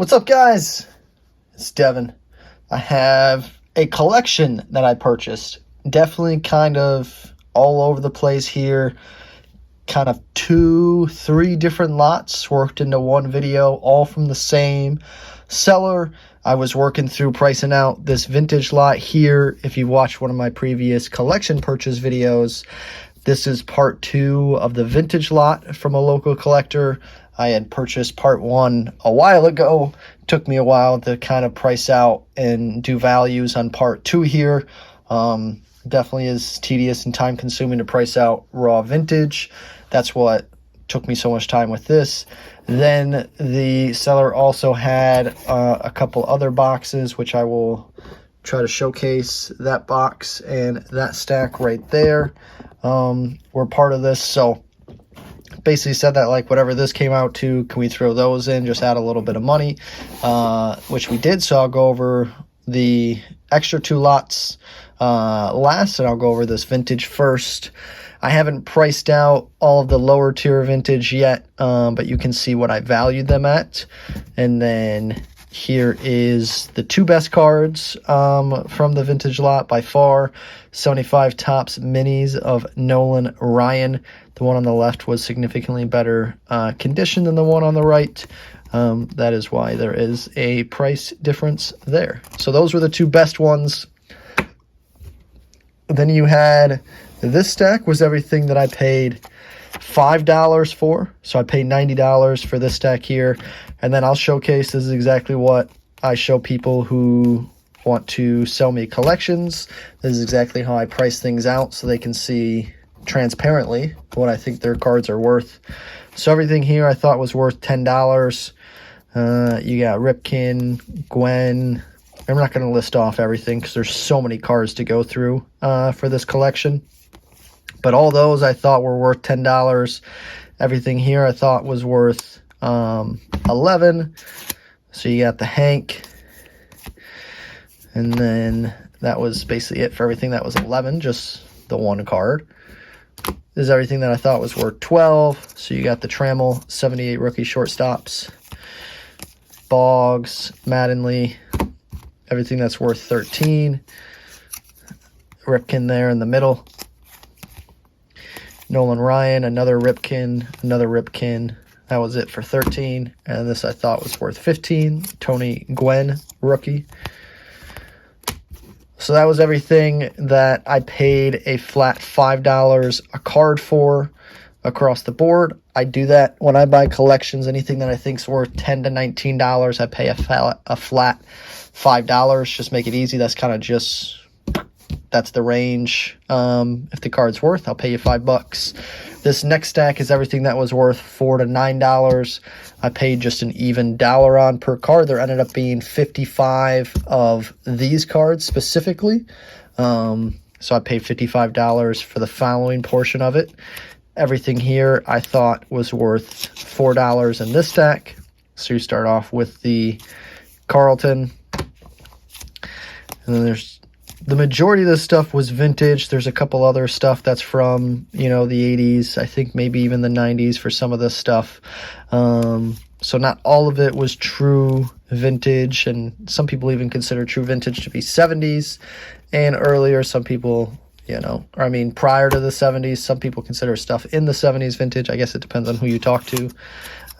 What's up, guys? It's Devin. I have a collection that I purchased. Definitely kind of all over the place here. Kind of 2-3 different lots worked into one video, all from the same seller. I was working through pricing out this vintage lot here. If you watched one of my previous collection purchase videos, this is part 2 of the vintage lot from a local collector. I had purchased part 1 a while ago. It took me a while to kind of price out and do values on part 2 here. Definitely is tedious and time consuming to price out raw vintage. That's what took me so much time with this. Then the seller also had a couple other boxes, which I will try to showcase. That box and that stack right there were part of this. So basically said that, like, whatever this came out to, can we throw those in, just add a little bit of money, which we did. So I'll go over the extra 2 lots last, and I'll go over this vintage first. I haven't priced out all of the lower tier vintage yet, but you can see what I valued them at. And then here is the 2 best cards from the vintage lot by far. 75 Topps Minis of Nolan Ryan. The one on the left was significantly better condition than the one on the right. That is why there is a price difference there. So those were the 2 best ones. Then you had this stack, was everything that I paid $5 for. So I paid $90 for this stack here. And then I'll showcase, this is exactly what I show people who want to sell me collections. This is exactly how I price things out so they can see transparently what I think their cards are worth. So everything here I thought was worth $10. You got Ripken, Gwen. I'm not going to list off everything because there's so many cards to go through for this collection. But all those I thought were worth $10. Everything here I thought was worth $11. So you got the Hank. And then that was basically it for everything. That was $11, just the one card. This is everything that I thought was worth $12. So you got the Trammell 78 rookie shortstops, Boggs, Mattingly, everything that's worth $13. Ripken there in the middle. Nolan Ryan, another Ripken, another Ripken. That was it for $13. And this I thought was worth $15. Tony Gwen, rookie. So that was everything that I paid a flat $5 a card for across the board. I do that when I buy collections. Anything that I think is worth $10 to $19, I pay a flat $5. Just make it easy. That's kind of just, that's the range. If the card's worth, I'll pay you $5. This next stack is everything that was worth $4 to $9. I paid just an even dollar on per card. There ended up being 55 of these cards specifically. So I paid $55 for the following portion of it. Everything here I thought was worth $4 in this stack. So you start off with the Carlton. And then there's the majority of this stuff was vintage. There's a couple other stuff that's from, the 80s. I think maybe even the 90s for some of this stuff. So not all of it was true vintage. And some people even consider true vintage to be 70s and earlier. Some people, prior to the 70s, some people consider stuff in the 70s vintage. I guess it depends on who you talk to.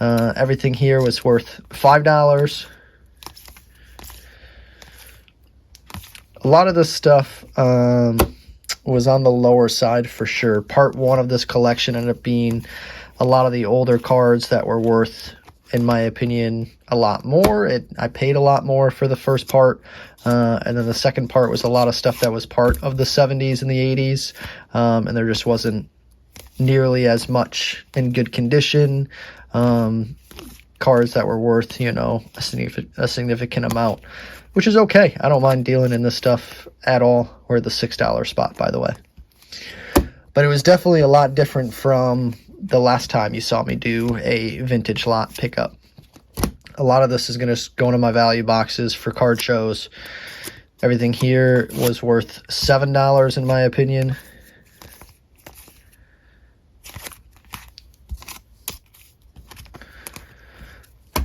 Everything here was worth $5. A lot of this stuff was on the lower side for sure. Part 1 of this collection ended up being a lot of the older cards that were worth, in my opinion, a lot more. I paid a lot more for the first part. And then the second part was a lot of stuff that was part of the 70s and the 80s. And there just wasn't nearly as much in good condition. Cards that were worth, a significant amount, which is okay. I don't mind dealing in this stuff at all. We're at the $6 spot, by the way. But it was definitely a lot different from the last time you saw me do a vintage lot pickup. A lot of this is going to go into my value boxes for card shows. Everything here was worth $7 in my opinion.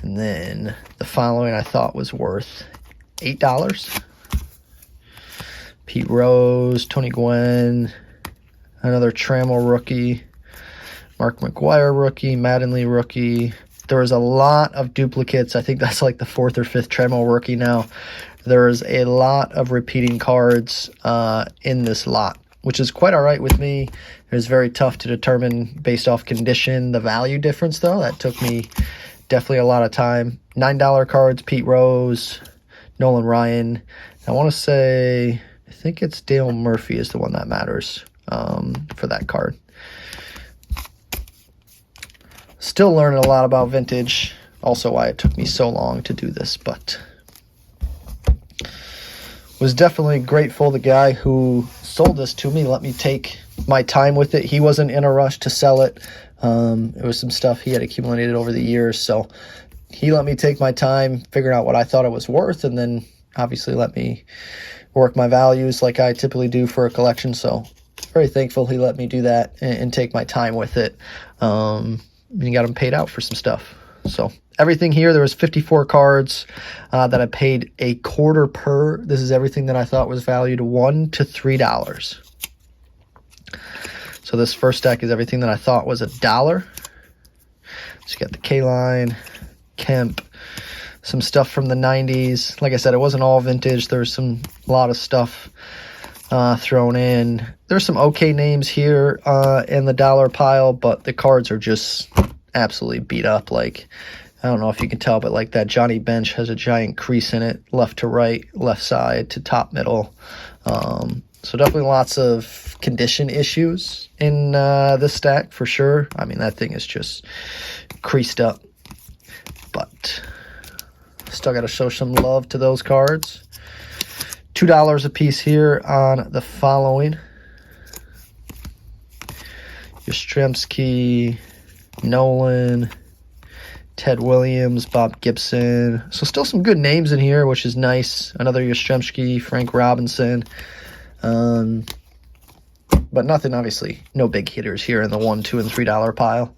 And then the following I thought was worth $8. Pete Rose, Tony Gwynn, another Trammell rookie, Mark McGwire rookie, Mattingly rookie. There was a lot of duplicates. I think that's like the 4th or 5th Trammell rookie now. There is a lot of repeating cards in this lot, which is quite all right with me. It was very tough to determine based off condition the value difference, though. That took me definitely a lot of time. $9 cards, Pete Rose, Nolan Ryan. I want to say, I think it's Dale Murphy is the one that matters for that card. Still learning a lot about vintage. Also why it took me so long to do this, but was definitely grateful. The guy who sold this to me let me take my time with it. He wasn't in a rush to sell it. It was some stuff he had accumulated over the years, so he let me take my time figuring out what I thought it was worth, and then obviously let me work my values like I typically do for a collection. So very thankful he let me do that and take my time with it. And got him paid out for some stuff. So everything here, there was 54 cards that I paid a quarter per. This is everything that I thought was valued $1 to $3. So this first stack is everything that I thought was $1. So you got the K-Line, Kemp, some stuff from the 90s. Like I said, it wasn't all vintage. There was a lot of stuff thrown in. There's some okay names here in the dollar pile, but the cards are just absolutely beat up. Like, I don't know if you can tell, but like that Johnny Bench has a giant crease in it, left to right, left side to top middle. So definitely lots of condition issues in this stack for sure. I mean, that thing is just creased up, but still got to show some love to those cards. $2 a piece here on the following: Yastrzemski, Nolan, Ted Williams, Bob Gibson. So still some good names in here, which is nice. Another Yastrzemski, Frank Robinson. But nothing, obviously, no big hitters here in the $1, $2, and $3 pile.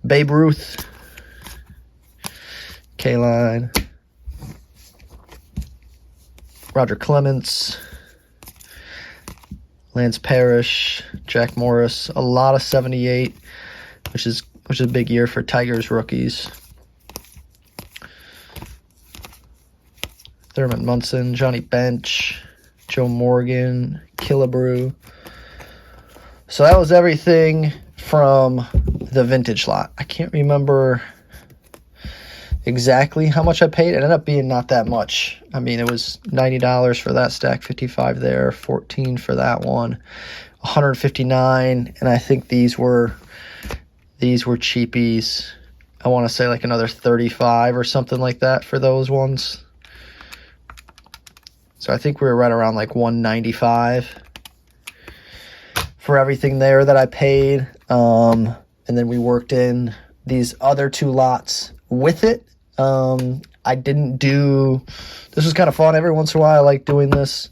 Babe Ruth, K-Line, Roger Clemens, Lance Parrish, Jack Morris. A lot of 78, which is a big year for Tigers rookies. Thurman Munson, Johnny Bench, Joe Morgan, Killebrew. So that was everything from the vintage lot. I can't remember exactly how much I paid. It ended up being not that much. I mean, it was $90 for that stack, $55 there, $14 for that one, $159, and I think these were cheapies. I want to say like another $35 or something like that for those ones. So I think we were right around like $195 for everything there that I paid. And then we worked in these other two lots with it. I didn't do, this was kind of fun. Every once in a while I like doing this.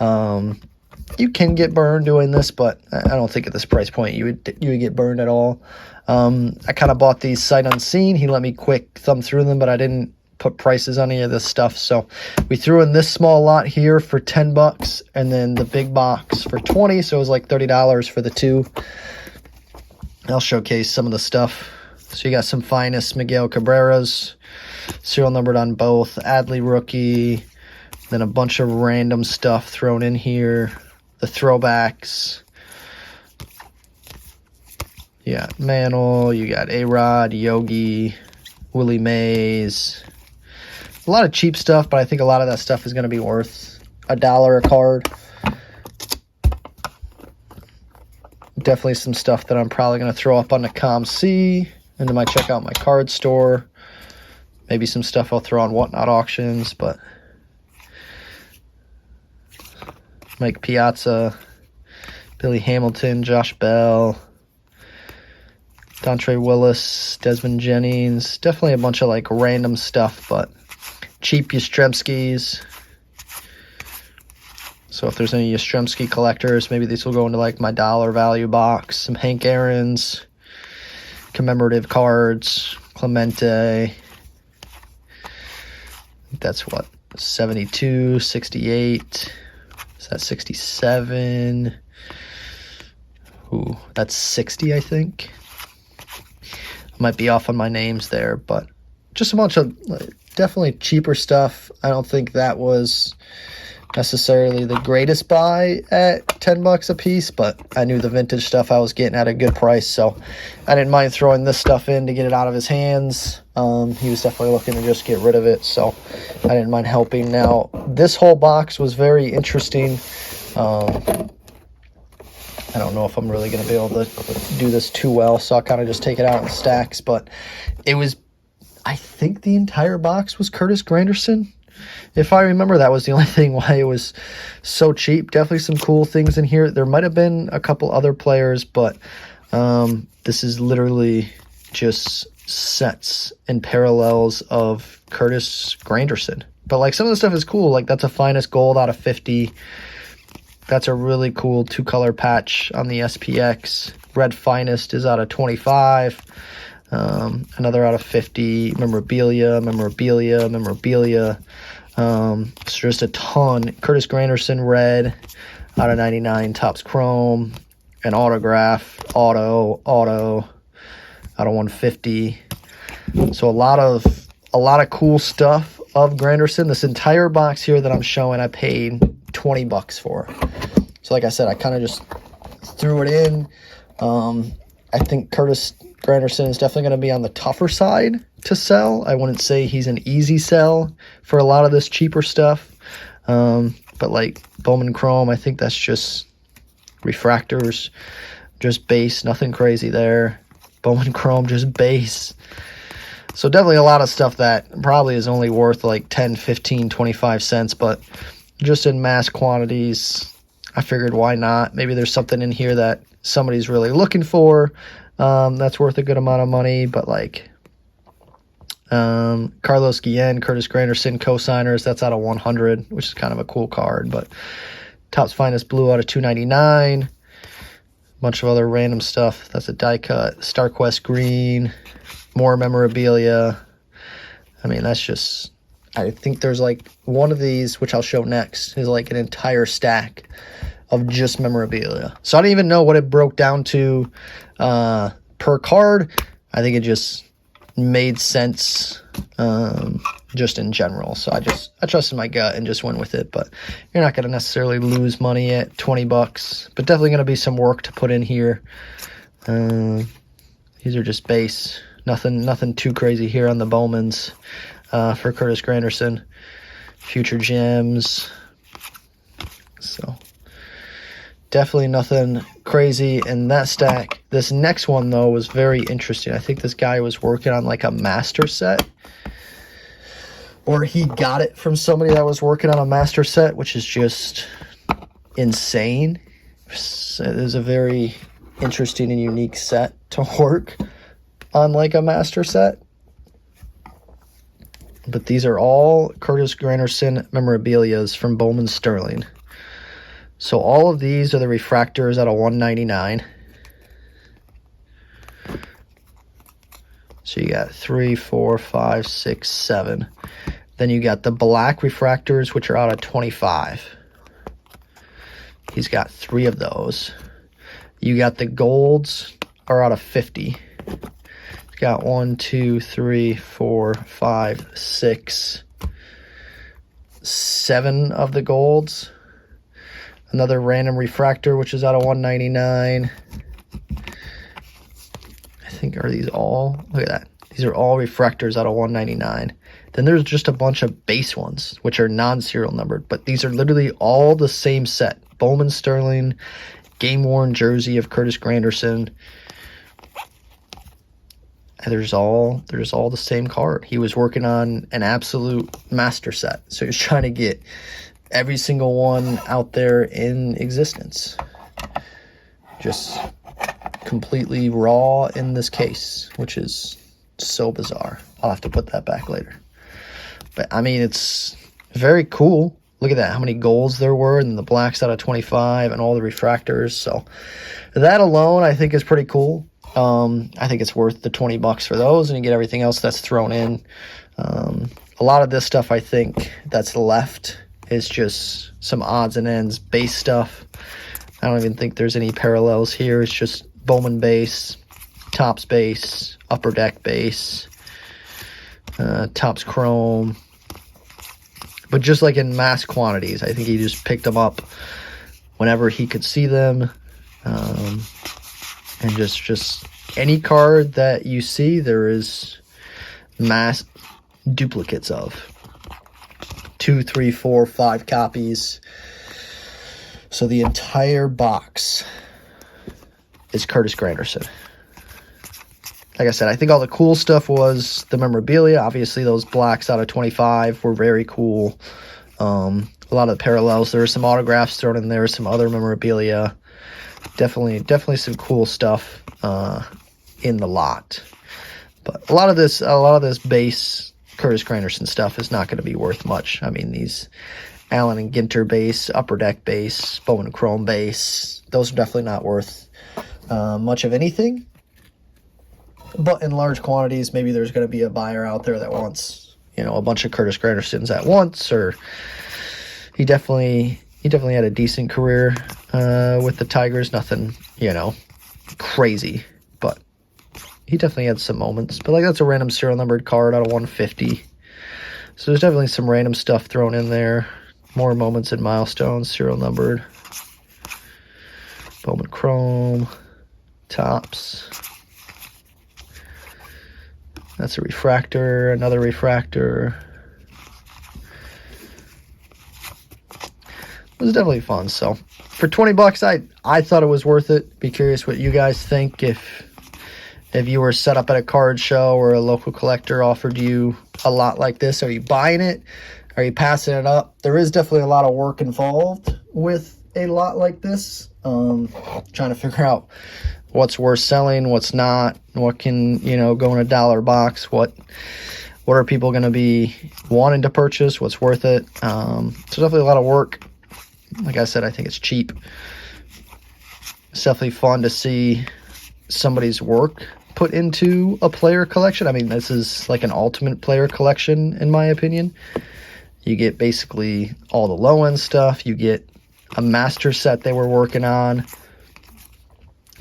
You can get burned doing this, but I don't think at this price point you would get burned at all. I kind of bought these sight unseen. He let me quick thumb through them, but I didn't put prices on any of this stuff. So we threw in this small lot here for $10 and then the big box for $20. So it was like $30 for the two. I'll showcase some of the stuff. So you got some Finest Miguel Cabreras, serial numbered on both, Adley rookie, then a bunch of random stuff thrown in here, the throwbacks. You got Mantle, you got A-Rod, Yogi, Willie Mays. A lot of cheap stuff, but I think a lot of that stuff is going to be worth $1 a card. Definitely some stuff that I'm probably going to throw up on the ComC, into my check out my card store. Maybe some stuff I'll throw on Whatnot auctions, but Mike Piazza, Billy Hamilton, Josh Bell, Dontre Willis, Desmond Jennings. Definitely a bunch of like random stuff, but cheap Yastrzemskis. So if there's any Yastrzemski collectors, maybe these will go into like my dollar value box. Some Hank Aaron's, commemorative cards, Clemente. think that's what, 72, 68. Is that 67? Ooh, that's 60, I think. Might be off on my names there, but just a bunch of definitely cheaper stuff. I don't think that was necessarily the greatest buy at $10 a piece, but I knew the vintage stuff I was getting at a good price, so I didn't mind throwing this stuff in to get it out of his hands. He was definitely looking to just get rid of it, so I didn't mind helping. Now, this whole box was very interesting. I don't know if I'm really going to be able to do this too well, so I'll kind of just take it out in stacks, but it was, I think the entire box was Curtis Granderson. If I remember, that was the only thing why it was so cheap. Definitely some cool things in here. There might have been a couple other players, but this is literally just sets and parallels of Curtis Granderson. But like some of the stuff is cool. Like that's a finest gold out of 50. That's a really cool 2-color patch on the SPX. Red finest is out of 25. Another out of 50. Memorabilia. So just a ton. Curtis Granderson red out of 99. Topps Chrome. An autograph. Auto out of 150. So a lot of cool stuff of Granderson. This entire box here that I'm showing, I paid $20 for. So like I said, I kind of just threw it in. I think Curtis Granderson is definitely going to be on the tougher side to sell. I wouldn't say he's an easy sell for a lot of this cheaper stuff. But like Bowman Chrome, I think that's just refractors, just base, nothing crazy there. Bowman Chrome, just base. So definitely a lot of stuff that probably is only worth like 10, 15, 25 cents, but just in mass quantities, I figured why not? Maybe there's something in here that somebody's really looking for that's worth a good amount of money, but like Carlos Guillen, Curtis Granderson co-signers, that's out of 100, which is kind of a cool card. But Topps Finest Blue out of 299. Bunch of other random stuff. That's a die cut. StarQuest Green, more memorabilia. I mean, that's just, I think there's like one of these, which I'll show next, is like an entire stack of just memorabilia. So I didn't even know what it broke down to per card. I think it just made sense just in general. So I trusted my gut and just went with it. But you're not going to necessarily lose money at $20, but definitely going to be some work to put in here. These are just base. Nothing too crazy here on the Bowmans for Curtis Granderson. Future gems. So definitely nothing crazy in that stack. This next one, though, was very interesting. I think this guy was working on like a master set, or he got it from somebody that was working on a master set, which is just insane. It is a very interesting and unique set to work on like a master set. But these are all Curtis Granderson memorabilias from Bowman Sterling. So all of these are the refractors out of 199. So you got 3, 4, 5, 6, 7. Then you got the black refractors, which are out of 25. He's got 3 of those. You got the golds are out of 50. He's got 1, 2, 3, 4, 5, 6, 7 of the golds. Another random refractor, which is out of 199. I think, are these all? Look at that. These are all refractors out of 199. Then there's just a bunch of base ones, which are non-serial numbered. But these are literally all the same set. Bowman Sterling, game-worn jersey of Curtis Granderson. And there's all the same card. He was working on an absolute master set. So he was trying to get every single one out there in existence. Just completely raw in this case, which is so bizarre. I'll have to put that back later. But I mean, it's very cool. Look at that, how many golds there were, and the blacks out of 25 and all the refractors. So that alone I think is pretty cool. I think it's worth the $20 for those, and you get everything else that's thrown in. a lot of this stuff, I think, that's left is just some odds and ends base stuff. I don't even think there's any parallels here. It's just Bowman base, Topps base, Upper Deck base, Topps Chrome. But just like in mass quantities, I think he just picked them up whenever he could see them. And just any card that you see, there is mass duplicates of. 2, 3, 4, 5 copies. So the entire box is Curtis Granderson. Like I said, I think all the cool stuff was the memorabilia. Obviously, those blacks out of 25 were very cool. A lot of the parallels. There were some autographs thrown in there, some other memorabilia. Definitely some cool stuff in the lot. But a lot of this base Curtis Granderson stuff is not going to be worth much. I mean, these Allen and Ginter base, Upper Deck base, Bowman Chrome base, those are definitely not worth much of anything. But in large quantities, maybe there's going to be a buyer out there that wants, a bunch of Curtis Grandersons at once. Or he definitely had a decent career with the Tigers. Nothing, crazy, but he definitely had some moments. But like, that's a random serial numbered card out of 150. So there's definitely some random stuff thrown in there. More moments and milestones, serial numbered. Bowman Chrome, Topps. That's a refractor, another refractor. It was definitely fun. So for 20 bucks, I thought it was worth it. Be curious what you guys think. If you were set up at a card show or a local collector offered you a lot like this, are you buying it? Are you passing it up? There is definitely a lot of work involved with a lot like this. Trying to figure out what's worth selling, what's not, what can, go in a dollar box, what are people going to be wanting to purchase, what's worth it. So definitely a lot of work. Like I said, I think it's cheap. It's definitely fun to see somebody's work put into a player collection. I mean, this is like an ultimate player collection, in my opinion. You get basically all the low-end stuff. You get a master set they were working on,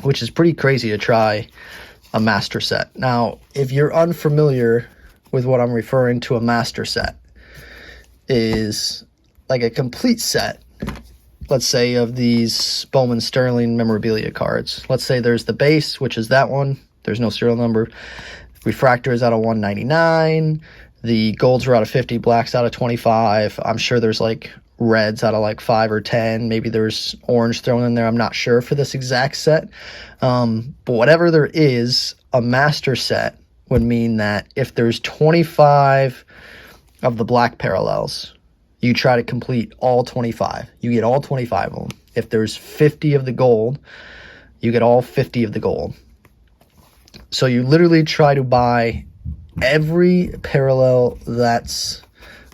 which is pretty crazy to try a master set. Now, if you're unfamiliar with what I'm referring to, a master set is like a complete set, let's say, of these Bowman Sterling memorabilia cards. Let's say there's the base, which is that one. There's no serial number. Refractor is out of 199. The golds are out of 50, blacks out of 25. I'm sure there's like reds out of like 5 or 10. Maybe there's orange thrown in there. I'm not sure for this exact set. But whatever there is, a master set would mean that if there's 25 of the black parallels, you try to complete all 25. You get all 25 of them. If there's 50 of the gold, you get all 50 of the gold. So you literally try to buy every parallel that's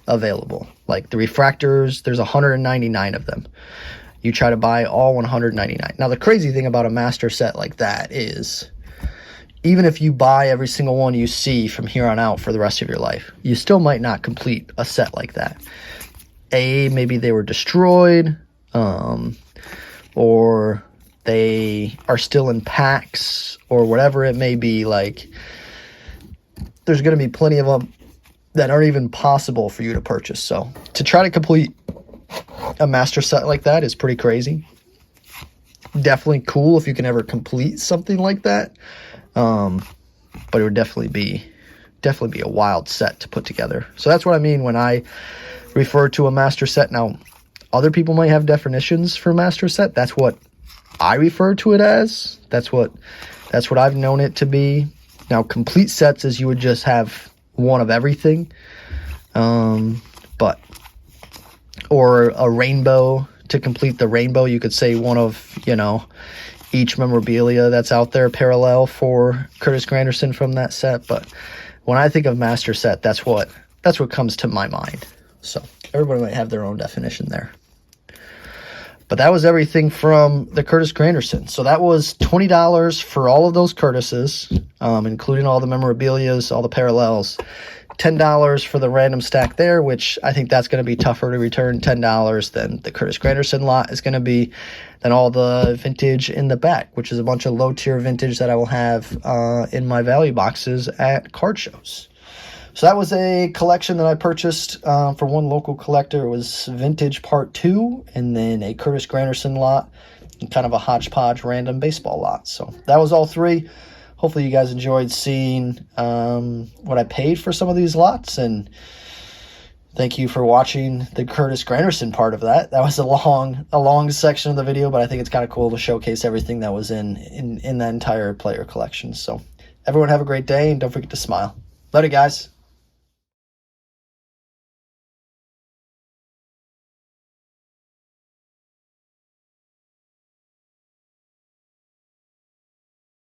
available. Like the refractors, there's 199 of them. You try to buy all 199. Now, the crazy thing about a master set like that is, even if you buy every single one you see from here on out for the rest of your life, you still might not complete a set like that. Maybe they were destroyed, or they are still in packs, or whatever it may be. Like, there's going to be plenty of them that aren't even possible for you to purchase. So to try to complete a master set like that is pretty crazy. Definitely cool if you can ever complete something like that. But it would definitely be a wild set to put together. So that's what I mean when I refer to a master set. Now, other people might have definitions for master set. That's what I refer to it as. That's what I've known it to be. Now, complete sets is you would just have one of everything, or a rainbow. To complete the rainbow, you could say one of, each memorabilia that's out there parallel for Curtis Granderson from that set. But when I think of master set, that's what comes to my mind. So everybody might have their own definition there. But that was everything from the Curtis Granderson. So that was $20 for all of those Curtises, including all the memorabilias, all the parallels. $10 for the random stack there, which I think that's going to be tougher to return $10 than the Curtis Granderson lot is going to be, than all the vintage in the back, which is a bunch of low-tier vintage that I will have in my value boxes at card shows. So that was a collection that I purchased for one local collector. It was Vintage Part 2, and then a Curtis Granderson lot, and kind of a hodgepodge random baseball lot. So that was all three. Hopefully you guys enjoyed seeing what I paid for some of these lots, and thank you for watching the Curtis Granderson part of that. That was a long section of the video, but I think it's kind of cool to showcase everything that was in that entire player collection. So everyone have a great day, and don't forget to smile. Later, guys.